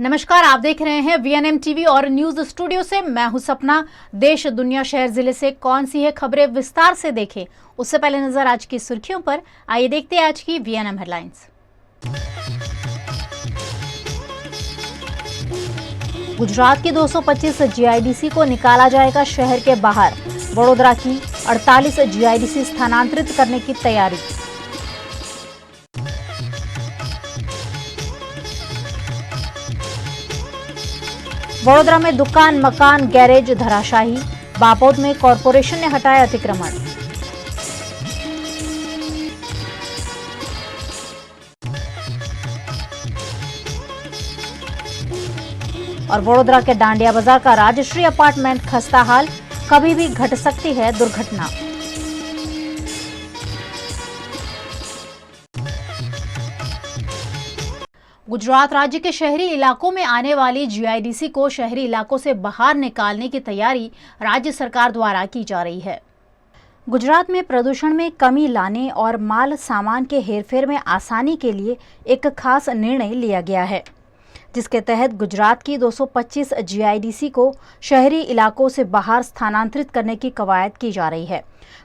नमस्कार, आप देख रहे हैं वीएनएम टीवी और न्यूज स्टूडियो से मैं हूं सपना। देश, दुनिया, शहर, जिले से कौन सी है खबरें विस्तार से देखें उससे पहले नजर आज की सुर्खियों पर। आइए देखते हैं आज की वीएनएम हेडलाइंस। गुजरात की 225 जीआईडीसी को निकाला जाएगा शहर के बाहर। वडोदरा की 48 जीआईडीसी स्थानांतरित करने की तैयारी। वडोदरा में दुकान, मकान, गैरेज धराशायी। बापोद में कॉरपोरेशन ने हटाया अतिक्रमण। और वडोदरा के डांडिया बाजार का राजश्री अपार्टमेंट खस्ता हाल, कभी भी घट सकती है दुर्घटना। गुजरात राज्य के शहरी इलाकों में आने वाली जीआईडीसी को शहरी इलाकों से बाहर निकालने की तैयारी राज्य सरकार द्वारा की जा रही है। गुजरात में प्रदूषण में कमी लाने और माल सामान के हेरफेर में आसानी के लिए एक खास निर्णय लिया गया है, जिसके तहत गुजरात की 225 जीआईडीसी को शहरी इलाकों से बाहर स्थानांतरित करने की कवायद की जा रही है।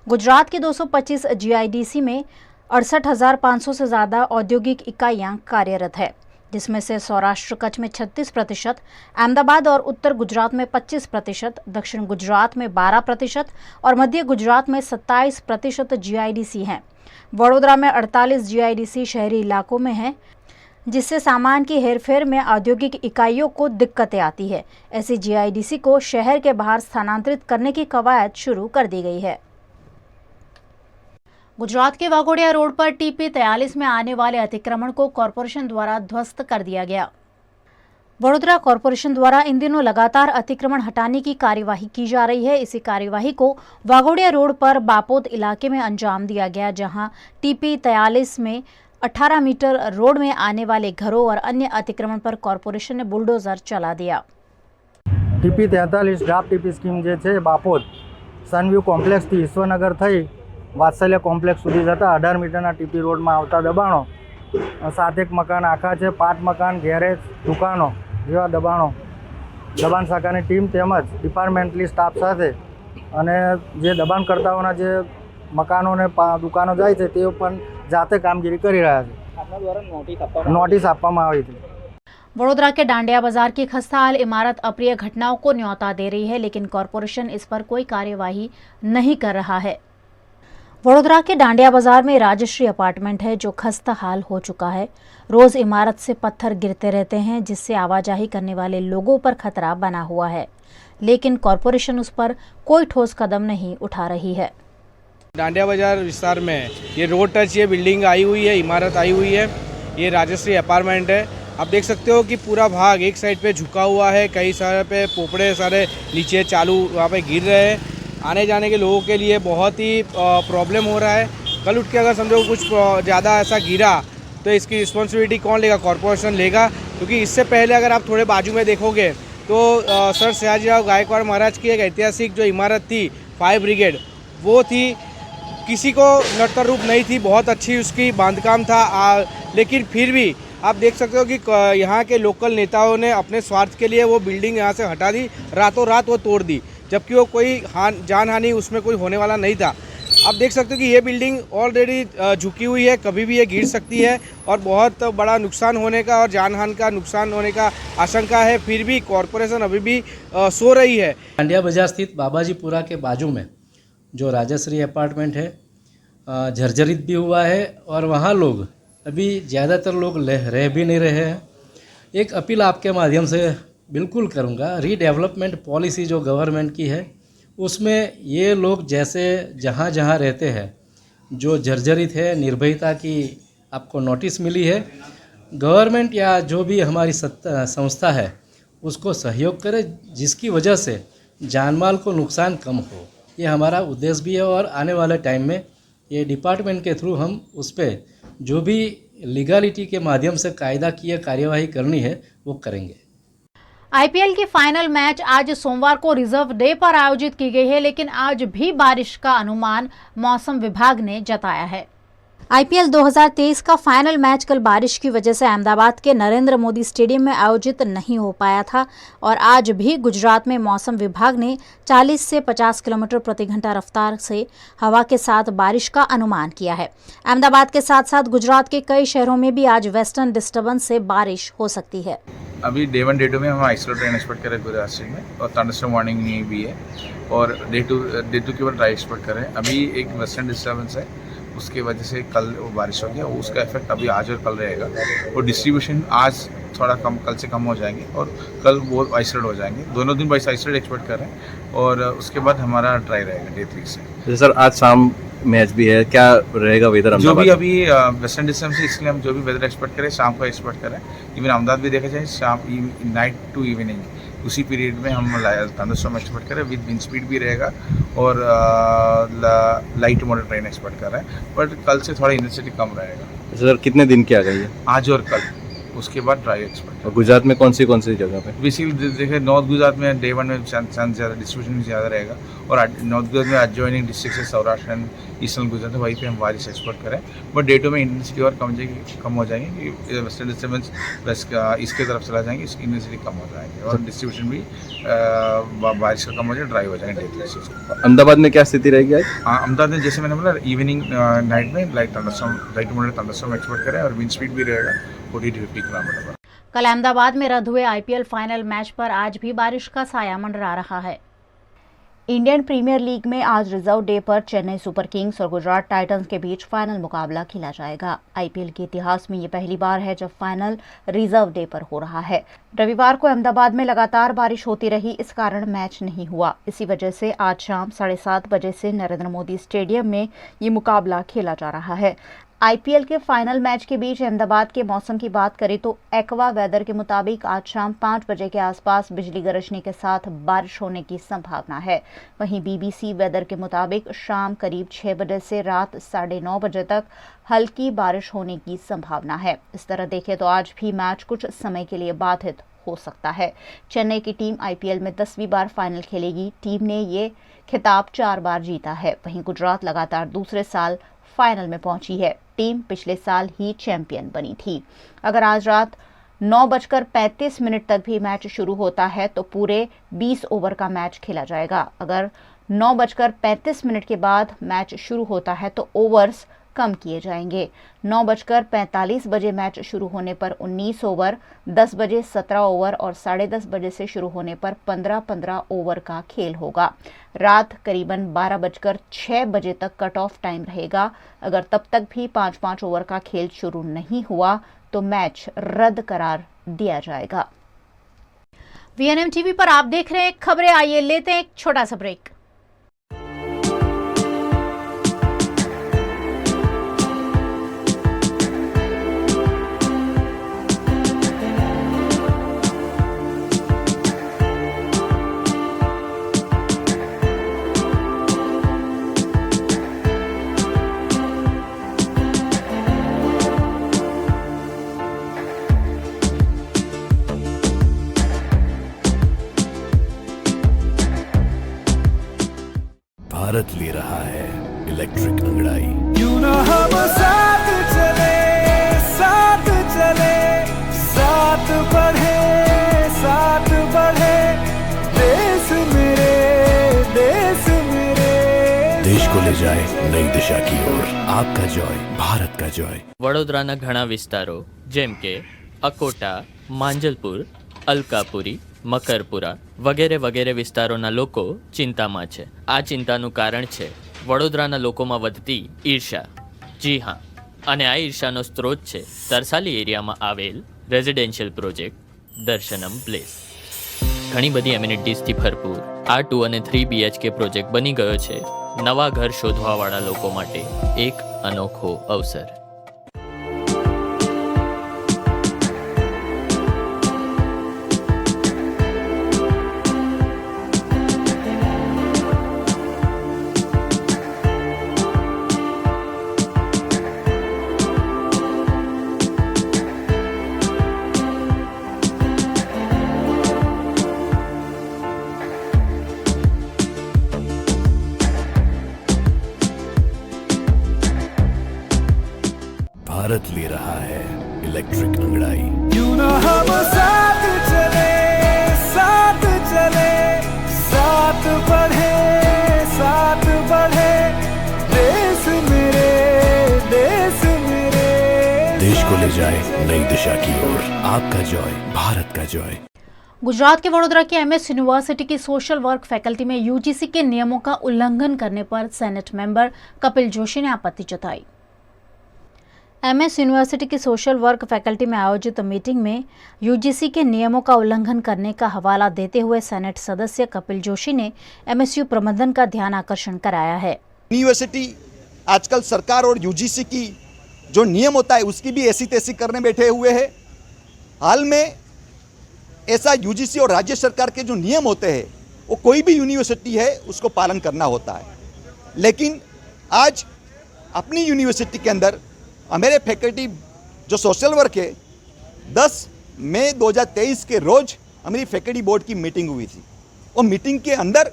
गुजरात की 225 जीआईडीसी में 68,500 से ज़्यादा औद्योगिक इकाइयां कार्यरत है, जिसमें से सौराष्ट्र कच्छ में 36%, अहमदाबाद और उत्तर गुजरात में 25%, दक्षिण गुजरात में 12% और मध्य गुजरात में 27% जीआईडीसी हैं। वडोदरा में 48 जीआईडीसी शहरी इलाकों में हैं, जिससे सामान की हेरफेर में औद्योगिक इकाइयों को दिक्कतें आती है। ऐसी जीआईडीसी को शहर के बाहर स्थानांतरित करने की कवायद शुरू कर दी गई है। गुजरात के वाघोडिया रोड पर टीपी 43 में आने वाले अतिक्रमण को कॉरपोरेशन द्वारा ध्वस्त कर दिया गया। वडोदरा कॉरपोरेशन द्वारा इन दिनों लगातार अतिक्रमण हटाने की कार्यवाही की जा रही है। इसी कार्यवाही को वाघोडिया रोड पर बापोद इलाके में अंजाम दिया गया, जहां टीपी 43 में 18 मीटर रोड में आने वाले घरों और अन्य अतिक्रमण पर कॉरपोरेशन ने बुलडोजर चला दिया। टीपी 43 ड्राफ्ट टीपी स्कीम जे छे बापोद सनव्यू कॉम्प्लेक्स थी ईश्वरनगर थई वात्सल्य कॉम्प्लेक्स सुधी जता 18 मीटरना टीपी रोड में आवता दबाणों 7 मकान आखा है। 5 मकान, गैरेज, दुकानों जेवा दबाण शाखानी टीम तेमज डिपार्टमेंटली स्टाफ साथे अने जे दबाणकर्ताओना जे मकानों ने दुकानों जाय छे ते पण जाते कामगीरी करी रह्या छे। आपना द्वारा नोटिस आपवामां आवी हती। वडोदरा के डांडिया बाजार की खस्ताहाल इमारत अप्रिय घटनाओं को न्योता दे रही है, लेकिन कॉरपोरेशन इस पर कोई कार्यवाही नहीं कर रहा है। वडोदरा के डांडिया बाजार में राजश्री अपार्टमेंट है, जो खस्ता हाल हो चुका है। रोज इमारत से पत्थर गिरते रहते हैं, जिससे आवाजाही करने वाले लोगों पर खतरा बना हुआ है, लेकिन कॉरपोरेशन उस पर कोई ठोस कदम नहीं उठा रही है। डांडिया बाजार विस्तार में ये रोड टच ये बिल्डिंग आई हुई है, इमारत आई हुई है, ये राजश्री अपार्टमेंट है। आप देख सकते हो कि पूरा भाग एक साइड पे झुका हुआ है, कई सारे पे पोपड़े सारे नीचे चालू वहाँ पे गिर रहे हैं। आने जाने के लोगों के लिए बहुत ही प्रॉब्लम हो रहा है। कल उठ के अगर समझो कुछ ज़्यादा ऐसा गिरा तो इसकी रिस्पॉन्सिबिलिटी कौन लेगा? कॉरपोरेशन लेगा, क्योंकि इससे पहले अगर आप थोड़े बाजू में देखोगे तो सर सयाजीराव गायकवाड़ महाराज की एक ऐतिहासिक जो इमारत थी फायर ब्रिगेड, वो थी, किसी को नड़तर रूप नहीं थी, बहुत अच्छी उसकी बांधकाम था। लेकिन फिर भी आप देख सकते हो कि यहाँ के लोकल नेताओं ने अपने स्वार्थ के लिए वो बिल्डिंग यहाँ से हटा दी, रातों रात वो तोड़ दी, जबकि वो कोई जान हानि उसमें कोई होने वाला नहीं था। आप देख सकते हो कि ये बिल्डिंग ऑलरेडी झुकी हुई है, कभी भी ये गिर सकती है और बहुत बड़ा नुकसान होने का और जान हानि का नुकसान होने का आशंका है। फिर भी कॉरपोरेशन अभी भी सो रही है। डांडिया बाजार स्थित बाबाजीपुरा के बाजू में जो राजश्री अपार्टमेंट है जर्जरित भी हुआ है और वहाँ लोग अभी ज़्यादातर लोग रह भी नहीं रहे हैं। एक अपील आपके माध्यम से बिल्कुल करूँगा, रीडेवलपमेंट पॉलिसी जो गवर्नमेंट की है उसमें ये लोग जैसे जहाँ जहाँ रहते हैं जो जर्जरित है, निर्भयता की आपको नोटिस मिली है, गवर्नमेंट या जो भी हमारी संस्था है उसको सहयोग करे, जिसकी वजह से जानमाल को नुकसान कम हो। ये हमारा उद्देश्य भी है और आने वाले टाइम में ये डिपार्टमेंट के थ्रू हम उस पर जो भी लीगलिटी के माध्यम से कायदा की कार्यवाही करनी है वो करेंगे। आईपीएल की फाइनल मैच आज सोमवार को रिजर्व डे पर आयोजित की गई है, लेकिन आज भी बारिश का अनुमान मौसम विभाग ने जताया है। आईपीएल 2023 का फाइनल मैच कल बारिश की वजह से अहमदाबाद के नरेंद्र मोदी स्टेडियम में आयोजित नहीं हो पाया था और आज भी गुजरात में मौसम विभाग ने 40 से 50 किलोमीटर प्रति घंटा रफ्तार से हवा के साथ बारिश का अनुमान किया है। अहमदाबाद के साथ साथ गुजरात के कई शहरों में भी आज वेस्टर्न डिस्टर्बेंस से बारिश हो सकती है। अभी डे 1 डे 2 में हम आइसोलेट रेन एक्सपेक्ट कर रहे हैं पूरे रास्ते में और थंडरस्टॉर्म वार्निंग नहीं भी है और डे 2 के बाद ड्राई एक्सपेक्ट कर रहे हैं। अभी एक वेस्टर्न डिस्टर्बेंस है, उसके वजह से कल वो बारिश हो गया, उसका इफेक्ट अभी आज और कल रहेगा और डिस्ट्रीब्यूशन आज थोड़ा कम, कल से कम हो जाएंगे और कल वो आइसोलेट हो जाएंगे। दोनों दिन बाईस आइसोलेट एक्सपेक्ट कर रहे हैं और उसके बाद हमारा ड्राई रहेगा डे 3 से। जैसे सर आज शाम मैच भी है, क्या रहेगा वेदर? जो भी अभी वेस्टर्न डिस्टर्बेंस से, इसलिए हम जो भी वेदर एक्सपेक्ट करें शाम को एक्सपेक्ट करें। इवन अहमदाबाद भी देखा जाए शाम नाइट टू इवनिंग उसी पीरियड में हम थंडरस्टॉर्म एक्सपेक्ट करें विद विंड स्पीड भी रहेगा और लाइट मॉडरेट रेन एक्सपेक्ट कर रहे हैं, बट कल से थोड़ा इंटेंसिटी कम रहेगा। सर कितने दिन की आ गई है? आज और कल, उसके बाद ड्राई एक्सपेक्ट। और गुजरात में कौन सी जगह पे? बेसिकली देखें नॉर्थ गुजरात में डे 1 में चांस ज़्यादा, डिस्ट्रीब्यूशन भी ज़्यादा रहेगा और नॉर्थ गुजरात में एडजॉइनिंग डिस्ट्रिक्ट है सौराष्ट्र एंड ईस्टर्न गुजरात है, वहीं पे हम बारिश एक्सपेक्ट करें, बट डे 2 में इंटेंसिटी और कम हो जाएंगे। वेस्टर्न डिस्टर्बेंस प्लस इसके तरफ चला जाएंगे, इसकी इंटेंसिटी कम हो जाएंगे और डिस्ट्रीब्यूशन भी बारिश का कम हो जाए, ड्राई हो जाएंगे डे 3 से। अहमदाबाद में क्या स्थिति रहेगी आज? अहमदाबाद में जैसे मैंने बोला इवनिंग नाइट में लाइट मॉडरेट थंडरस्टॉर्म एक्सपेक्ट करें और विंड स्पीड भी रहेगा 40 to 50 किलोमीटर पर। कल अहमदाबाद में रद्द हुए आईपीएल फाइनल मैच पर आज भी बारिश का साया मंडरा रहा है। इंडियन प्रीमियर लीग में आज रिजर्व डे पर चेन्नई सुपर किंग्स और गुजरात टाइटंस के बीच फाइनल मुकाबला खेला जाएगा। आईपीएल के इतिहास में ये पहली बार है जब फाइनल रिजर्व डे पर हो रहा है। रविवार को अहमदाबाद में लगातार बारिश होती रही, इस कारण मैच नहीं हुआ। इसी वजह से आज शाम 7:30 बजे से नरेंद्र मोदी स्टेडियम में ये मुकाबला खेला जा रहा है। आईपीएल के फाइनल मैच के बीच अहमदाबाद के मौसम की बात करें तो एक्वा वेदर के मुताबिक आज शाम 5 बजे के आसपास बिजली गरजने के साथ बारिश होने की संभावना है। वहीं बीबीसी वेदर के मुताबिक शाम करीब 6 बजे से रात 9:30 बजे तक हल्की बारिश होने की संभावना है। इस तरह देखें तो आज भी मैच कुछ समय के लिए बाधित हो सकता है। चेन्नई की टीम आईपीएल में 10वीं बार फाइनल खेलेगी। टीम ने ये खिताब 4 बार जीता है। वहीं गुजरात लगातार दूसरे साल फाइनल में पहुंची है। टीम पिछले साल ही चैंपियन बनी थी। अगर आज रात 9:35 तक भी मैच शुरू होता है तो पूरे 20 ओवर का मैच खेला जाएगा। अगर 9:35 के बाद मैच शुरू होता है तो ओवर्स कम किए जाएंगे। 9:45 बजे मैच शुरू होने पर 19 ओवर, 10 बजे 17 ओवर और 10:30 बजे से शुरू होने पर 15-15 ओवर का खेल होगा। रात करीबन 12:06 बजे तक कट ऑफ टाइम रहेगा। अगर तब तक भी 5-5 ओवर का खेल शुरू नहीं हुआ तो मैच रद्द करार दिया जाएगा। वीएनएम टीवी पर आप देख रहे हैं खबरें। आइए लेते हैं एक छोटा सा ब्रेक। भारत ले रहा है इलेक्ट्रिक अंगड़ाई। क्यों ना हम साथ चले, साथ चले, साथ बढ़े, साथ बढ़े, देश मेरे, देश मेरे। देश को ले जाए नई दिशा की ओर। आपका जॉय, भारत का जॉय। વડોદરાના ઘણા વિસ્તારો જેમ કે અકોટા, માંજલપુર, અલકાપુરી, મકરપુરા વગેરે વગેરે વિસ્તારોના લોકો ચિંતામાં છે। આ ચિંતાનું કારણ છે વડોદરાના લોકોમાં વધતી ઈર્ષા। જી હા, અને આ ઈર્ષાનો સ્ત્રોત છે તરસાલી એરિયામાં આવેલ રેઝિડેન્શિયલ પ્રોજેક્ટ દર્શનમ પ્લેસ। ઘણી બધી એમિનિટીઝથી ભરપૂર આ 2 અને 3 BHK પ્રોજેક્ટ બની ગયો છે નવા ઘર શોધવાવાળા લોકો માટે એક અનોખો અવસર। भारत ले रहा है इलेक्ट्रिक अंगड़ाई। क्यों ना हम साथ चले, साथ चले, साथ बढ़े, साथ बढ़े, देश मेरे, देश मेरे, देश को ले जाए नई दिशा की ओर। आपका जॉय, भारत का जॉय। गुजरात के वडोदरा की एमएस यूनिवर्सिटी की सोशल वर्क फैकल्टी में यूजीसी के नियमों का उल्लंघन करने पर सेनेट मेंबर कपिल जोशी ने आपत्ति जताई। एमएस यूनिवर्सिटी की सोशल वर्क फैकल्टी में आयोजित मीटिंग में यूजीसी के नियमों का उल्लंघन करने का हवाला देते हुए सेनेट सदस्य कपिल जोशी ने एमएसयू प्रबंधन का ध्यान आकर्षण कराया है। यूनिवर्सिटी आजकल सरकार और यूजीसी की जो नियम होता है उसकी भी ऐसी तैसी करने बैठे हुए हैं। हाल में ऐसा यूजीसी और राज्य सरकार के जो नियम होते हैं वो कोई भी यूनिवर्सिटी है उसको पालन करना होता है, लेकिन आज अपनी यूनिवर्सिटी के अंदर हमारे फैकल्टी जो सोशल वर्क है 10 मई 2023 के रोज़ हमारी फैकल्टी बोर्ड की मीटिंग हुई थी। और मीटिंग के अंदर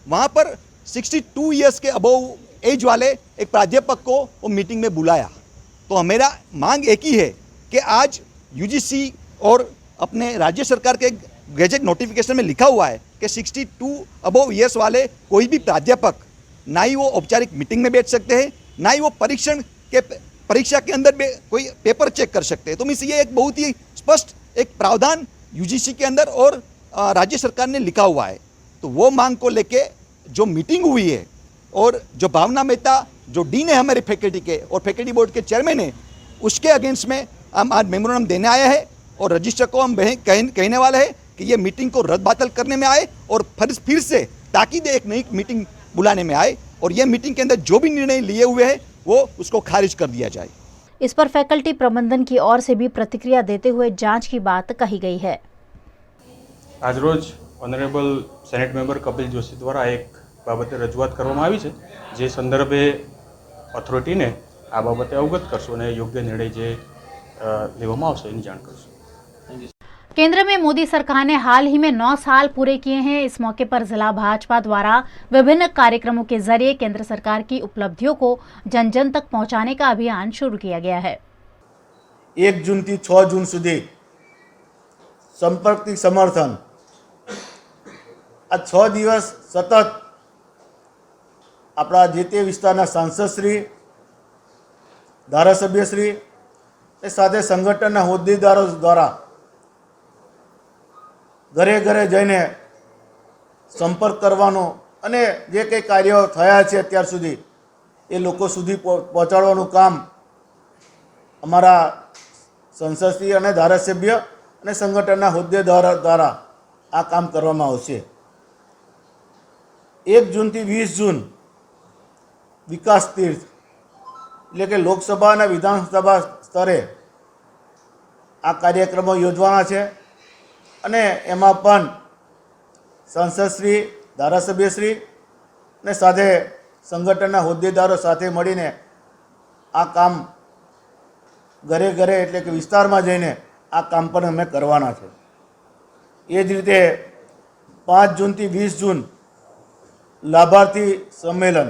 वहाँ पर 62 ईयर्स के अबव एज वाले एक प्राध्यापक को वो मीटिंग में बुलाया। तो हमारा मांग एक ही है कि आज यूजीसी और अपने राज्य सरकार के गैजेट नोटिफिकेशन में लिखा हुआ है कि 62 अबव ईयर्स वाले कोई भी प्राध्यापक ना ही वो औपचारिक मीटिंग में बैठ सकते हैं, ना ही वो परीक्षा के अंदर कोई पेपर चेक कर सकते हैं। तो मीन्स ये एक बहुत ही स्पष्ट एक प्रावधान यूजीसी के अंदर और राज्य सरकार ने लिखा हुआ है। तो वो मांग को लेके जो मीटिंग हुई है और जो भावना मेहता जो डीन है हमारे फैकल्टी के और फैकल्टी बोर्ड के चेयरमैन है, उसके अगेंस्ट में हम आज मेमोरेंडम देने आए हैं और रजिस्टर को हम कहने वाले हैं कि ये मीटिंग को रद्द बातल करने में आए और फिर से ताकीद एक नई मीटिंग बुलाने में आए और ये मीटिंग के अंदर जो भी निर्णय लिए हुए हैं वो उसको खारिज कर दिया जाए। इस पर फैकल्टी प्रबंधन की ओर से भी प्रतिक्रिया देते हुए जांच की बात कही गई है। आज रोज honourable senate member Kapil Joshi द्वारा एक बाबते रजूआत કરવામાં આવી છે, જે સંદર્ભે ઓથોરિટીને આ બાબતે અવગત કરશો અને યોગ્ય નિર્ણય જે લેવામાં આવશે એની જાણ કરશો। केंद्र में मोदी सरकार ने हाल ही में 9 साल पूरे किए हैं। इस मौके पर जिला भाजपा द्वारा विभिन्न कार्यक्रमों के जरिए केंद्र सरकार की उपलब्धियों को जन जन तक पहुंचाने का अभियान शुरू किया गया है। 1 जून થી 6 जून सुधी संपर्क समर्थन आ 6 दिवस सतत अपना जे ते विस्तारना सांसदश्री, धारासभ्यश्री ए साथे संगठनना होद्देदारो द्वारा घरे घरे जईने संपर्क करवानो अने जे कंई कार्यो थया छे अत्यार सुधी ए लोको सुधी पहोंचाडवानुं काम अमारा संसदश्री अने धारासभ्य अने संगठनना होद्देदारो द्वारा आ काम करवामां आवशे। 1 जून થી 20 जून विकास तीर्थ એટલે કે લોકસભા અને વિધાનસભા સ્તરે આ કાર્યક્રમો યોજવાના છે અને એમાં પણ સંસદશ્રી, ધારાસભ્યશ્રી અને સાથે સંગઠનના હોદ્દેદારો સાથે મળીને આ કામ ઘરે ઘરે એટલે કે વિસ્તારમાં જઈને આ કામ પણ અમે કરવાના છે। એ જ રીતે 5 जून થી 20 जून लाभार्थी सम्मेलन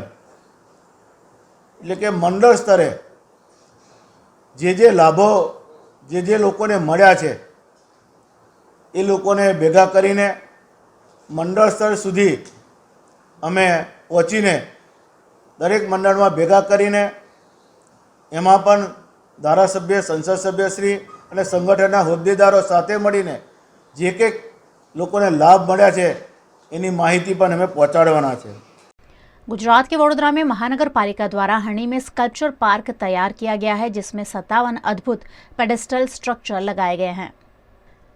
એટલે કે મંડળ સ્તરે જે લાભો જે લોકોને મળ્યા છે એ લોકોને ભેગા કરીને મંડળ સ્તર સુધી અમે પહોંચીને દરેક મંડળમાં ભેગા કરીને એમાં પણ ધારાસભ્ય, સંસદ સભ્યશ્રી અને સંગઠનના હોદ્દેદારો સાથે મળીને જે કંઈક લોકોને લાભ મળ્યા છે એની માહિતી પણ અમે પહોંચાડવાના છે। गुजरात के वडोदरा में महानगर पालिका द्वारा हरणी में स्कल्पचर पार्क तैयार किया गया है, जिसमें 57 अद्भुत पेडेस्टल स्ट्रक्चर लगाए गए हैं।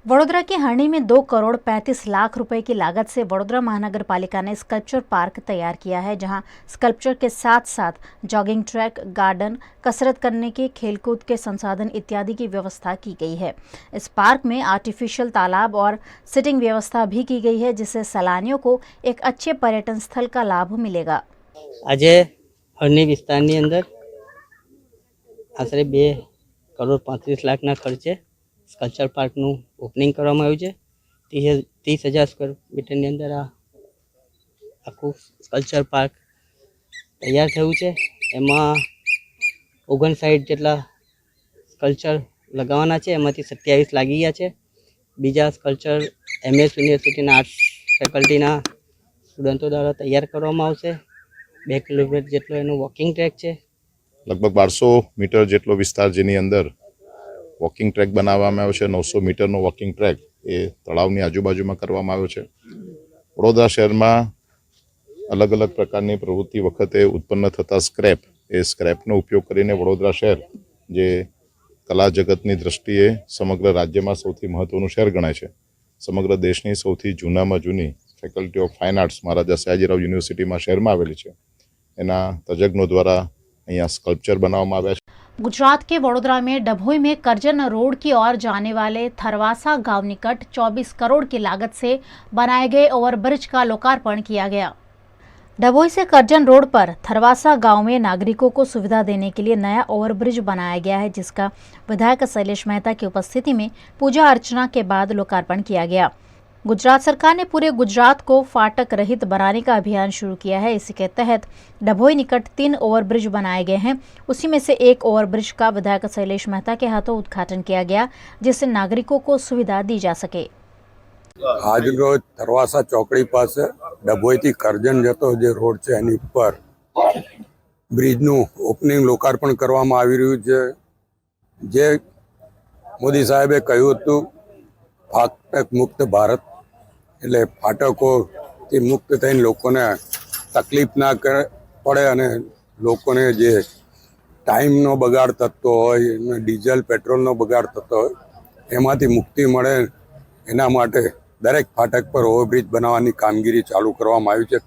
वडोदरा के हरणी में 2 करोड़ 35 लाख रुपए की लागत से वडोदरा महानगर पालिका ने स्कल्पचर पार्क तैयार किया है, जहां स्कल्पचर के साथ साथ जॉगिंग ट्रैक, गार्डन, कसरत करने के खेलकूद के संसाधन इत्यादि की व्यवस्था की गई है। इस पार्क में आर्टिफिशियल तालाब और सिटिंग व्यवस्था भी की गई है, जिससे सैलानियों को एक अच्छे पर्यटन स्थल का लाभ मिलेगा। આજે હરણી વિસ્તારની અંદર આશરે 2 કરોડ 35 લાખના ખર્ચે સ્કલ્પચર પાર્કનું ઓપનિંગ કરવામાં આવ્યું છે। 30,000 સ્ક્વેર મીટરની અંદર આ આખું સ્કલ્પચર પાર્ક તૈયાર થયું છે। એમાં 59 જેટલા સ્કલ્પચર લગાવવાના છે, એમાંથી 27 લાગી ગયા છે. બીજા સ્કલ્પચર MS યુનિવર્સિટીના આર્ટ્સ ફેકલ્ટીના સ્ટુડન્ટો દ્વારા તૈયાર કરવામાં આવશે. 2 કિલોમીટર જેટલો એનું વોકિંગ ટ્રેક છે. લગભગ 1200 મીટર જેટલો વિસ્તાર જેની અંદર વોકિંગ ટ્રેક બનાવવામાં આવ્યો છે. 900 મીટરનો વોકિંગ ટ્રેક એ તળાવની આજુબાજુમાં કરવામાં આવ્યો છે. વડોદરા શહેરમાં અલગ અલગ પ્રકારની પ્રવૃત્તિ વખતે ઉત્પન્ન થતા સ્ક્રેપનો ઉપયોગ કરીને વડોદરા શહેર જે કલા જગતની દ્રષ્ટિએ સમગ્ર રાજ્યમાં સૌથી મહત્ત્વનું શહેર ગણાય છે. સમગ્ર દેશની સૌથી જૂનામાં જૂની faculty of fine arts Maharaja Sayajirao યુનિવર્સિટીમાં શહેરમાં આવેલી છે. એના તજજ્ઞો દ્વારા અહીંયા સ્કલ્પચર बनावामां આવ્યા છે. गुजरात के वडोदरा में डभोई में करजन रोड की ओर जाने वाले थरवासा गांव निकट 24 करोड़ की लागत से बनाए गए ओवरब्रिज का लोकार्पण किया गया. डभोई से करजन रोड पर थरवासा गांव में नागरिकों को सुविधा देने के लिए नया ओवरब्रिज बनाया गया है, जिसका विधायक शैलेश मेहता की उपस्थिति में पूजा अर्चना के बाद लोकार्पण किया गया. गुजरात सरकार ने पूरे गुजरात को फाटक रहित बनाने का अभियान शुरू किया है. इसी के तहत डभोई निकट 3 ओवरब्रिज बनाए गए हैं. उसी में से एक ओवरब्रिज का विधायक शैलेश मेहता के हाथों उद्घाटन किया गया, जिससे नागरिकों को सुविधा दी जा सके. आज रोज थरवासा चौकड़ी पास डभोई थी करजन जतो जे रोड છે એની ઉપર બ્રિજનું ઓપનિંગ લોકાર્પણ કરવામાં આવી રહ્યું છે. જે મોદી સાહેબે કહ્યું હતું ફાટક મુક્ત ભારત, એટલે ફાટકોથી મુક્ત થઈને લોકોને તકલીફ ના પડે અને લોકોને જે ટાઈમનો બગાડ થતો હોય, ડીઝલ પેટ્રોલનો બગાડ થતો હોય, એમાંથી મુક્તિ મળે એના માટે દરેક ફાટક પર ઓવરબ્રિજ બનાવવાની કામગીરી ચાલુ કરવામાં આવી છે.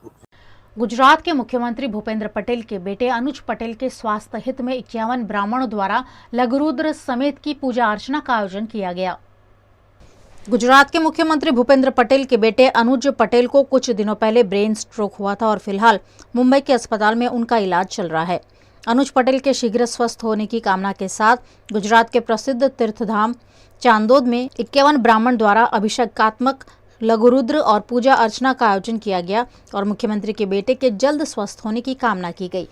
गुजरात के मुख्यमंत्री भूपेंद्र पटेल के बेटे अनुज पटेल के स्वास्थ्य हित में 51 ब्राह्मणों द्वारा लघुरुद्र समेत की पूजा अर्चना का आयोजन किया गया. गुजरात के मुख्यमंत्री भूपेंद्र पटेल के बेटे अनुज पटेल को कुछ दिनों पहले ब्रेन स्ट्रोक हुआ था और फिलहाल मुंबई के अस्पताल में उनका इलाज चल रहा है. अनुज पटेल के शीघ्र स्वस्थ होने की कामना के साथ गुजरात के प्रसिद्ध तीर्थधाम चांदोद में 51 ब्राह्मण द्वारा अभिषेकात्मक लघुरुद्र और पूजा अर्चना का आयोजन किया गया और मुख्यमंत्री के बेटे के जल्द स्वस्थ होने की कामना की गई.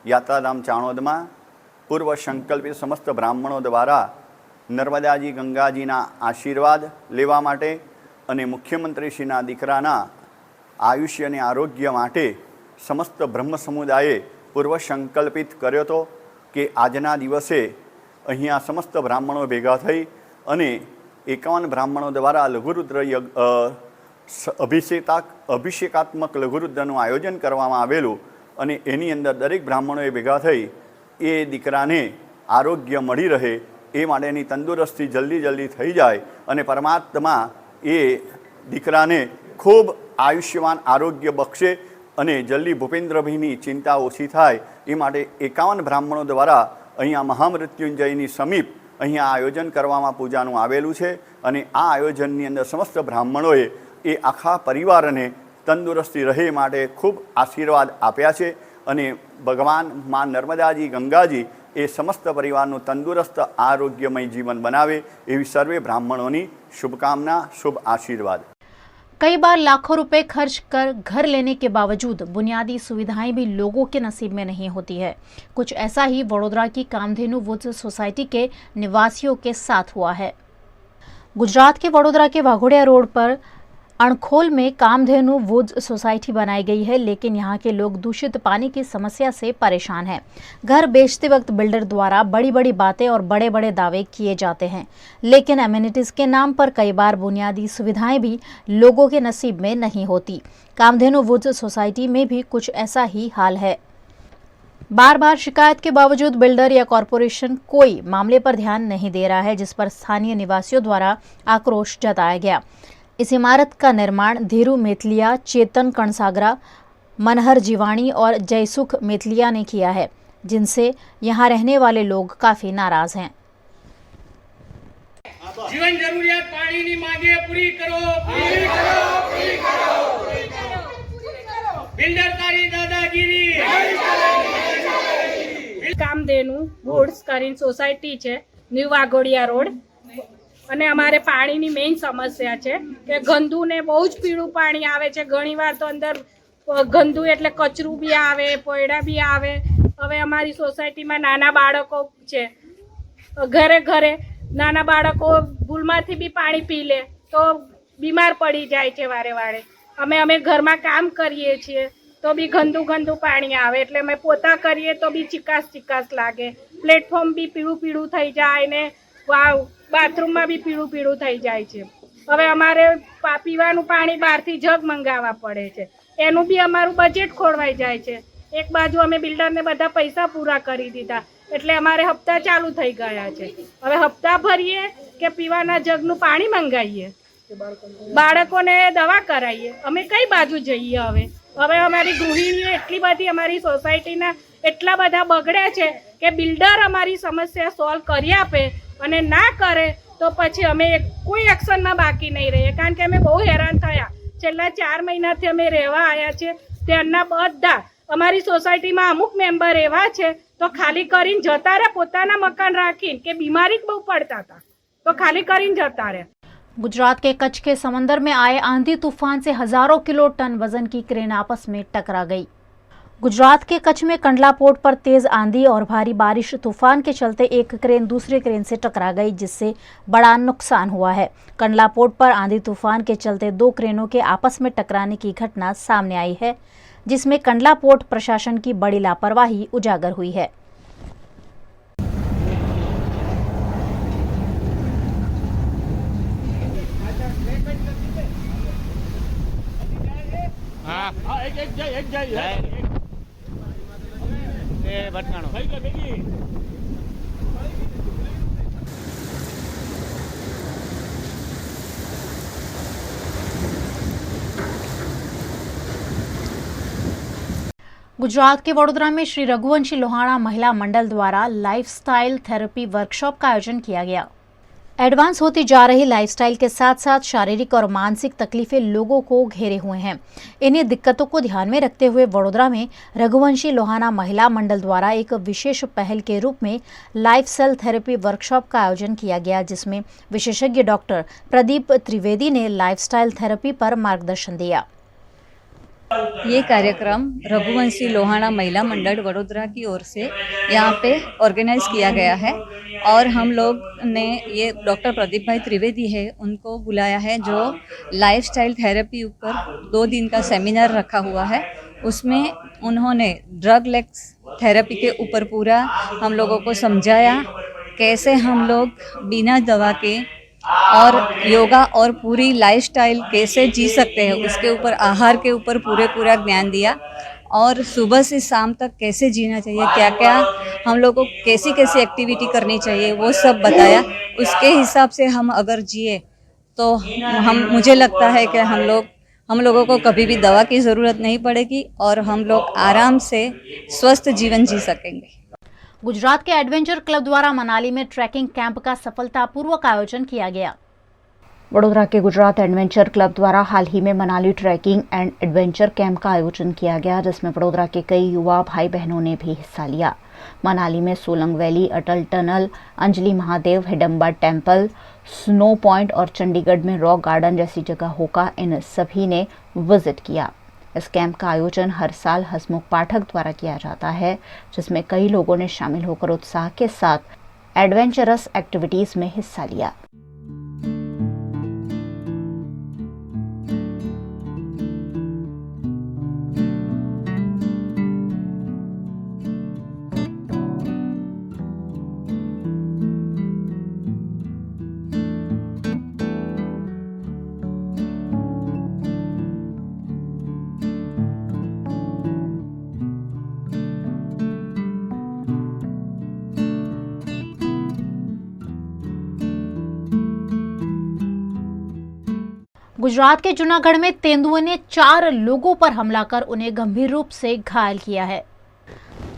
यात्राधाम चाणोद में पूर्व संकल्पित समस्त ब्राह्मणों द्वारा नर्मदाजी गंगाजीना आशीर्वाद लेवा माटे अने मुख्यमंत्रीश्रीना दीकराना आयुष्य अने आरोग्य माटे समस्त ब्रह्म समुदाये पूर्व संकल्पित कर्यो तो कि आजना दिवसे अहींया समस्त ब्राह्मणों भेगा थई अने 51 ब्राह्मणों द्वारा लघुरुद्र अभिषेकात्मक लघुरुद्रનું आयोजन करवामां आवेલું અને એની અંદર દરેક બ્રાહ્મણોએ ભેગા થઈ એ દીકરાને આરોગ્ય મળી રહે એ માટેની તંદુરસ્તી જલ્દી થઈ જાય અને પરમાત્મા એ દીકરાને ખૂબ આયુષ્યમાન આરોગ્ય બક્ષે અને જલ્દી ભૂપેન્દ્રભાઈની ચિંતા ઓછી થાય એ માટે 51 બ્રાહ્મણો દ્વારા અહીંયા મહામૃત્યુંજયની સમીપ અહીંયા આયોજન કરવામાં પૂજાનું આવેલું છે અને આ આયોજનની અંદર સમસ્ત બ્રાહ્મણોએ એ આખા પરિવારને તંદુરસ્તી રહે માટે ખૂબ આશીર્વાદ આપ્યા છે અને ભગવાન મા નર્મદાજી ગંગાજી એ સમસ્ત પરિવારનું તંદુરસ્ત આરોગ્યમય જીવન બનાવે એવી સર્વે બ્રાહ્મણોની શુભકામના, શુભ आशीर्वाद. कई बार लाखों रुपए खर्च कर घर लेने के बावजूद बुनियादी सुविधाएं भी लोगों के नसीब में नहीं होती है. कुछ ऐसा ही वडोदरा की कामधेनु वुड्स सोसाइटी के निवासियों के साथ हुआ है. गुजरात के वडोदरा के वाघोड़िया रोड पर अणखोल में कामधेनु वुड्स सोसाइटी बनाई गई है, लेकिन यहाँ के लोग दूषित पानी की समस्या से परेशान हैं. घर बेचते वक्त बिल्डर द्वारा बड़ी बड़ी बातें और बड़े बड़े दावे किए जाते हैं, लेकिन एमिनिटीज के नाम पर कई बार बुनियादी सुविधाएं भी लोगों के नसीब में नहीं होती. कामधेनु वुड्स सोसाइटी में भी कुछ ऐसा ही हाल है. बार बार शिकायत के बावजूद बिल्डर या कॉरपोरेशन कोई मामले पर ध्यान नहीं दे रहा है, जिस पर स्थानीय निवासियों द्वारा आक्रोश जताया गया. इस इमारत का निर्माण धीरू मेथलिया, चेतन कणसागरा, मनहर जीवाणी और जयसुख मेथलिया ने किया है, जिनसे यहाँ रहने वाले लोग काफी नाराज हैं. जीवन जरूरियात पानी की मांगे पूरी करो, पूरी करो, पूरी करो, पूरी करो. बिल्डर तारी दादागिरी કામધેનુ વુડ્સ કરીને સોસાયટી છે, ન્યૂ વાઘોડિયા રોડ. અને અમારે પાણીની મેઇન સમસ્યા છે કે ગંદુ ને બહુ જ પીળું પાણી આવે છે. ઘણીવાર તો અંદર ગંદુ એટલે કચરું બી આવે, પોયડા બી આવે. હવે અમારી સોસાયટીમાં નાના બાળકો છે ઘરે ઘરે નાના બાળકો ભૂલમાંથી બી પાણી પી લે તો બીમાર પડી જાય છે વારે વારે. અમે ઘરમાં કામ કરીએ છીએ તો બી ગંદુ પાણી આવે એટલે અમે પોતા કરીએ તો બી ચિકાસ લાગે. પ્લેટફોર્મ બી પીળું થઈ જાય ને બાથરૂમમાં બી પીળું થઈ જાય છે. હવે અમારે પીવાનું પાણી બહારથી જગ મંગાવવા પડે છે, એનું બી અમારું બજેટ ખોરવાઈ જાય છે. એક બાજુ અમે બિલ્ડરને બધા પૈસા પૂરા કરી દીધા એટલે અમારે હપ્તા ચાલુ થઈ ગયા છે. હવે હપ્તા ભરીએ કે પીવાના જગનું પાણી મંગાવીએ, બાળકોને દવા કરાવીએ, અમે કઈ બાજુ જઈએ? હવે અમારી ગૃહિણીઓ એટલી બધી અમારી સોસાયટીના એટલા બધા બગડ્યા છે કે બિલ્ડર અમારી સમસ્યા સોલ્વ કરી આપે અને ના કરે તો પછી અમે કોઈ એક્શનમાં બાકી નહીં રહીએ, કારણ કે અમે બહુ હેરાન થયા. છેલ્લા 4 મહિનાથી અમે રહેવા આવ્યા છે. ત્યાંના બધા અમારી સોસાયટીમાં અમુક મેમ્બર એવા છે તો ખાલી કરીને જતા રહ્યા, પોતાના મકાન રાખીને કે बीमारी બહુ પડતા હતા તો ખાલી કરીને जता रहे। गुजरात के कच्छ के समंदर में आए आंधी तूफान से हजारों किलो टन वजन की क्रेन आपस में टकरा गई। गुजरात के कच्छ में कंडला पोर्ट पर तेज आंधी और भारी बारिश तूफान के चलते एक क्रेन दूसरी क्रेन से टकरा गई, जिससे बड़ा नुकसान हुआ है। कंडला पोर्ट पर आंधी तूफान के चलते 2 क्रेनों के आपस में टकराने की घटना सामने आई है, जिसमें कंडला पोर्ट प्रशासन की बड़ी लापरवाही उजागर हुई है। गुजरात के वडोदरा में श्री रघुवंशी लोहाणा महिला मंडल द्वारा लाइफस्टाइल थेरेपी वर्कशॉप का आयोजन किया गया। एडवांस होती जा रही लाइफस्टाइल के साथ साथ शारीरिक और मानसिक तकलीफें लोगों को घेरे हुए हैं। इन्हीं दिक्कतों को ध्यान में रखते हुए वडोदरा में रघुवंशी लोहाना महिला मंडल द्वारा एक विशेष पहल के रूप में लाइफस्टाइल थेरेपी वर्कशॉप का आयोजन किया गया, जिसमें विशेषज्ञ डॉक्टर प्रदीप त्रिवेदी ने लाइफस्टाइल थेरेपी पर मार्गदर्शन दिया। ये कार्यक्रम रघुवंशी लोहाना महिला मंडल वडोदरा की ओर से यहाँ पे ऑर्गेनाइज किया गया है और हम लोग ने ये डॉक्टर प्रदीप भाई त्रिवेदी है उनको बुलाया है, जो लाइफस्टाइल थेरेपी ऊपर 2 दिन का सेमिनार रखा हुआ है। उसमें उन्होंने ड्रग लेस थेरेपी के ऊपर पूरा हम लोगों को समझाया, कैसे हम लोग बिना दवा के और योगा और पूरी लाइफस्टाइल कैसे जी सकते हैं, उसके ऊपर आहार के ऊपर पूरा ज्ञान दिया और सुबह से शाम तक कैसे जीना चाहिए, क्या क्या हम लोग को कैसी एक्टिविटी करनी चाहिए, वो सब बताया। उसके हिसाब से हम अगर जिए तो मुझे लगता है कि हम लोगों को कभी भी दवा की ज़रूरत नहीं पड़ेगी और हम लोग आराम से स्वस्थ जीवन जी सकेंगे। गुजरात के एडवेंचर क्लब द्वारा मनाली में ट्रैकिंग कैंप का सफलतापूर्वक आयोजन किया गया। वडोदरा के गुजरात एडवेंचर क्लब द्वारा हाल ही में Manali trekking and adventure camp का आयोजन किया गया, जिसमें वडोदरा के कई युवा भाई बहनों ने भी हिस्सा लिया। मनाली में Solang valley, Atal tunnel, Anjali Mahadev, Hidimba temple, snow point और चंडीगढ़ में रॉक गार्डन जैसी जगहों का इन सभी ने विजिट किया। इस कैंप का आयोजन हर साल हसमुख पाठक द्वारा किया जाता है, जिसमें कई लोगों ने शामिल होकर उत्साह के साथ एडवेंचरस एक्टिविटीज में हिस्सा लिया। गुजरात के जूनागढ़ में तेंदुए ने 4 लोगों पर हमला कर उन्हें गंभीर रूप से घायल किया है।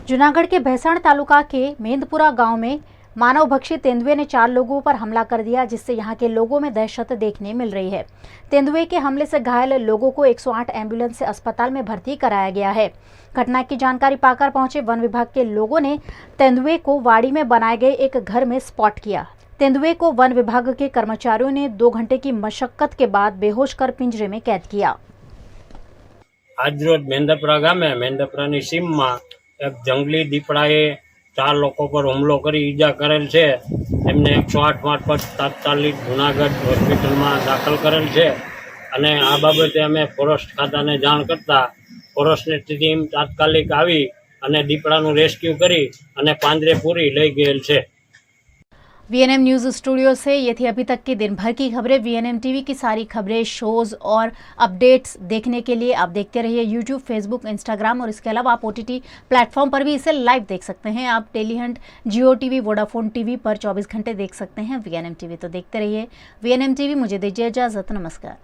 जूनागढ़ के भैसाण तालुका के मेंदपुरा गांव में मानवभक्षी तेंदुए ने 4 लोगों पर हमला कर दिया, जिससे यहां के लोगों में दहशत देखने मिल रही है। तेंदुए के हमले से घायल लोगों को 108 एम्बुलेंस से अस्पताल में भर्ती कराया गया है। घटना की जानकारी पाकर पहुंचे वन विभाग के लोगों ने तेंदुए को वाड़ी में बनाए गए एक घर में स्पॉट किया। तेंदुए को वन विभाग के कर्मचारियों ने 2 घंटे की मशक्कत के बाद बेहोश कर पिंजरे में कैद किया। आज रोज मेंदपुरा गामे मेंदपुरानी सीम में एक जंगली दीपड़ाए 4 લોકો પર હુમલો કરી ઈજા કરેલ છે એમને 108 મારફત તાત્કાલિક જુનાગઢ હોસ્પિટલમાં દાખલ કરેલ છે અને આ બાબતે અમે ફોરેસ્ટ ખાતાને જાણ કરતા ફોરેસ્ટની ટીમ તાત્કાલિક આવી અને દીપડાનું રેસ્ક્यू કરી અને પાંજરે પૂરી લઈ ગયેલ છે। वीएनएम न्यूज़ स्टूडियो से ये थी अभी तक की दिन भर की खबरें। वीएनएम टीवी की सारी खबरें, शोज़ और अपडेट्स देखने के लिए आप देखते रहिए यूट्यूब, फेसबुक, इंस्टाग्राम और इसके अलावा आप OTT प्लेटफॉर्म पर भी इसे लाइव देख सकते हैं। आप टेली हंट, जियो टीवी, वोडाफोन टीवी पर 24 घंटे देख सकते हैं वीएनएम टीवी। तो देखते रहिए वीएनएम टीवी। मुझे दीजिए इजाज़त, नमस्कार।